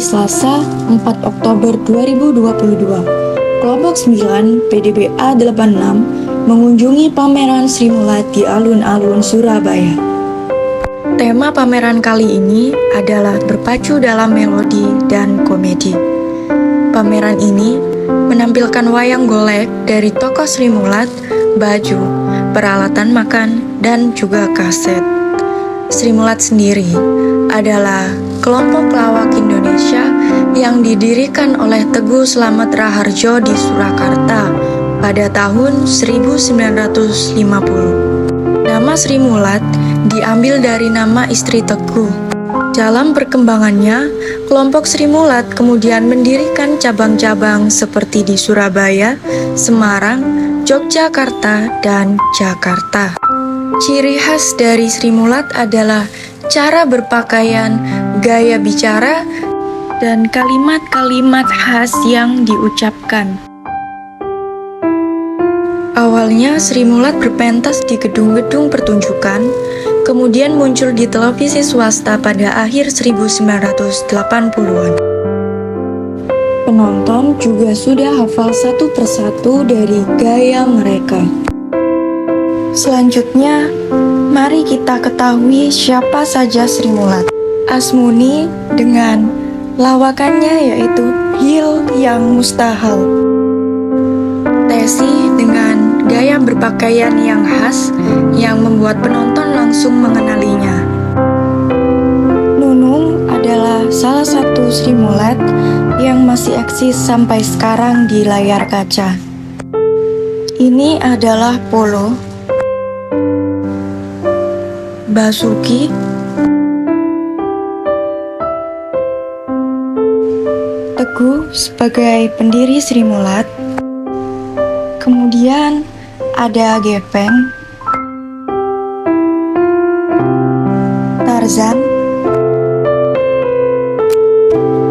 Selasa 4 Oktober 2022, kelompok 9 PDBA 86 mengunjungi pameran Sri Mulat di alun-alun Surabaya. Tema pameran kali ini adalah berpacu dalam melodi dan komedi. Pameran ini menampilkan wayang golek dari tokoh Sri Mulat, baju, peralatan makan, dan juga kaset. Sri Mulat sendiri adalah kelompok lawak Indonesia yang didirikan oleh Teguh Slamet Raharjo di Surakarta pada tahun 1950. Nama Sri Mulat diambil dari nama istri Teguh. Dalam perkembangannya, kelompok Sri Mulat kemudian mendirikan cabang-cabang seperti di Surabaya, Semarang, Yogyakarta, dan Jakarta. Ciri khas dari Sri Mulat adalah cara berpakaian, gaya bicara, dan kalimat-kalimat khas yang diucapkan. Awalnya Sri Mulat berpentas di gedung-gedung pertunjukan, kemudian muncul di televisi swasta pada akhir 1980-an. Penonton juga sudah hafal satu persatu dari gaya mereka. Selanjutnya, mari kita ketahui siapa saja Sri Mulat. Asmuni dengan lawakannya yaitu Hil yang Mustahil. Tesi dengan gaya berpakaian yang khas yang membuat penonton langsung mengenalinya. Nunung adalah salah satu Sri Mulat yang masih eksis sampai sekarang di layar kaca. Ini adalah Polo, Basuki, Teguh sebagai pendiri Sri Mulat, kemudian ada Gepeng, Tarzan,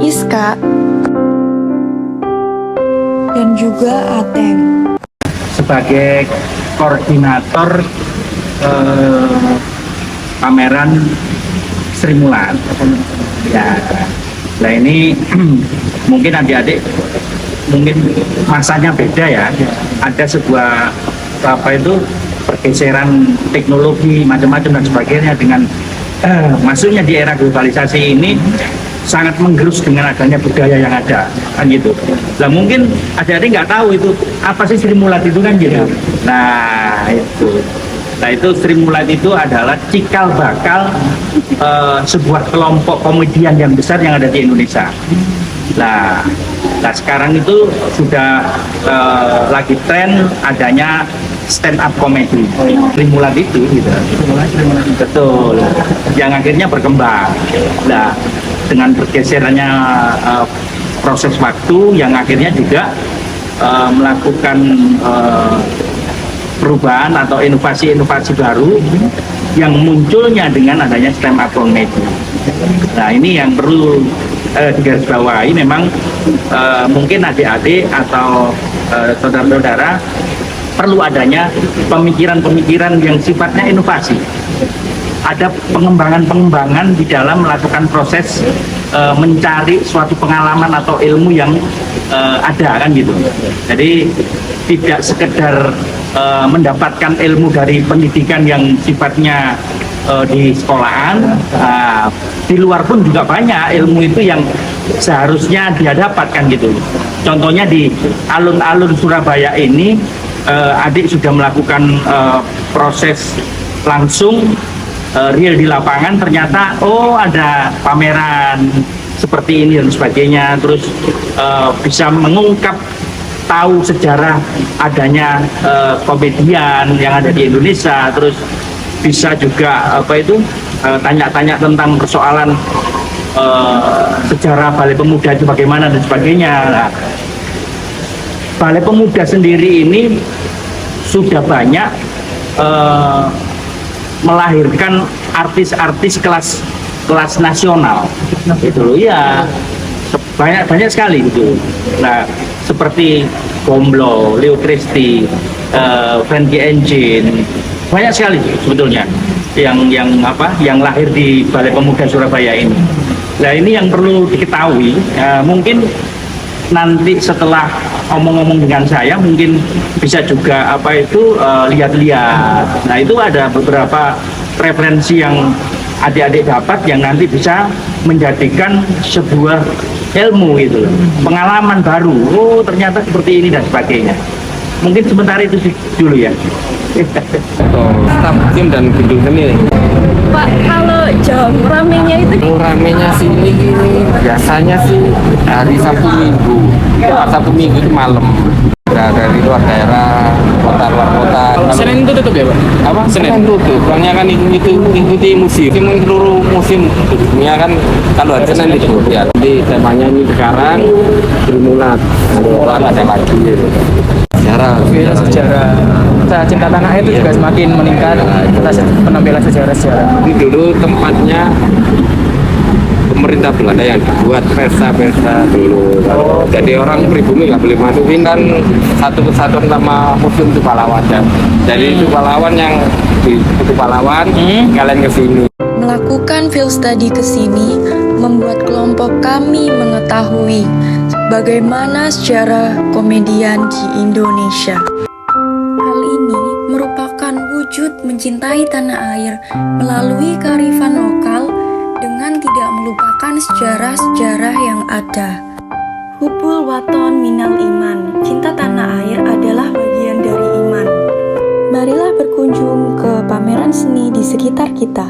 Iska, dan juga Ateng. Sebagai koordinator pameran Sri Mulat. Ya, nah ini mungkin adik-adik mungkin masanya beda ya. Ada sebuah pergeseran teknologi macam-macam dan sebagainya dengan masuknya di era globalisasi ini sangat menggerus dengan adanya budaya yang ada kan gitu. Nah mungkin adik-adik nggak tahu itu apa sih Sri Mulat itu kan gitu. Nah itu Sri Mulat itu adalah cikal bakal sebuah kelompok komedian yang besar yang ada di Indonesia. Nah sekarang itu sudah lagi tren adanya stand up comedy. Sri Mulat itu gitu. Betul. Yang akhirnya berkembang. Nah dengan bergeserannya proses waktu yang akhirnya juga melakukan perubahan atau inovasi-inovasi baru yang munculnya dengan adanya stand up comedy. Nah ini yang perlu digarisbawahi. Memang mungkin adik-adik atau saudara-saudara perlu adanya pemikiran-pemikiran yang sifatnya inovasi. Ada pengembangan-pengembangan di dalam melakukan proses mencari suatu pengalaman atau ilmu yang ada kan gitu. Jadi tidak sekedar mendapatkan ilmu dari pendidikan yang sifatnya di sekolahan, di luar pun juga banyak ilmu itu yang seharusnya dia dapatkan gitu. Contohnya di alun-alun Surabaya ini, adik sudah melakukan proses langsung real di lapangan, ternyata ada pameran seperti ini dan sebagainya, terus bisa mengungkap tahu sejarah adanya komedian yang ada di Indonesia, terus bisa juga tanya-tanya tentang persoalan sejarah Balai Pemuda itu bagaimana dan sebagainya. Nah, Balai Pemuda sendiri ini sudah banyak melahirkan artis-artis kelas nasional gitu loh ya, banyak sekali gitu. Nah seperti Gomblo, Leo Christie, Frankie Engine, banyak sekali sebetulnya yang lahir di Balai Pemuda Surabaya ini. Nah ini yang perlu diketahui, mungkin nanti setelah omong-omong dengan saya mungkin bisa juga lihat-lihat. Nah itu ada beberapa referensi yang adik-adik dapat yang nanti bisa menjadikan sebuah ilmu gitu, pengalaman baru. Oh ternyata seperti ini dan sebagainya. Mungkin sementara itu dulu ya. Staf tim dan gedung seni. Pak, kalau jam ramenya itu Ramenya sini biasanya sih hari Sabtu Minggu. Sabtu Minggu itu malam. Dari luar daerah, luar kota. Senin itu tutup ya, Pak? Apa? Senin tutup. Soalnya kan ikuti musim seluruh musim tutupnya kan kalau hari Senin itu ya. Jadi temanya ini sekarang bermulat. Orang ada lagi. Sejarah cinta tanah air itu juga semakin meningkat. Kita penampilan sejarah-sejarah. Ini dulu tempatnya pemerintah Belanda yang dibuat pesta dulu. Jadi orang pribumi nggak boleh masukin kan satu kesatuan sama museum itu pahlawan ya. Jadi itu pahlawan yang di itu pahlawan kalian ke sini. Melakukan field study ke sini membuat kelompok kami mengetahui bagaimana sejarah komedian di Indonesia. Hal ini merupakan wujud mencintai tanah air melalui kearifan lokal dengan tidak melupakan sejarah-sejarah yang ada. Hubul waton minal iman, cinta tanah air adalah bagian dari iman. Marilah berkunjung ke pameran seni di sekitar kita.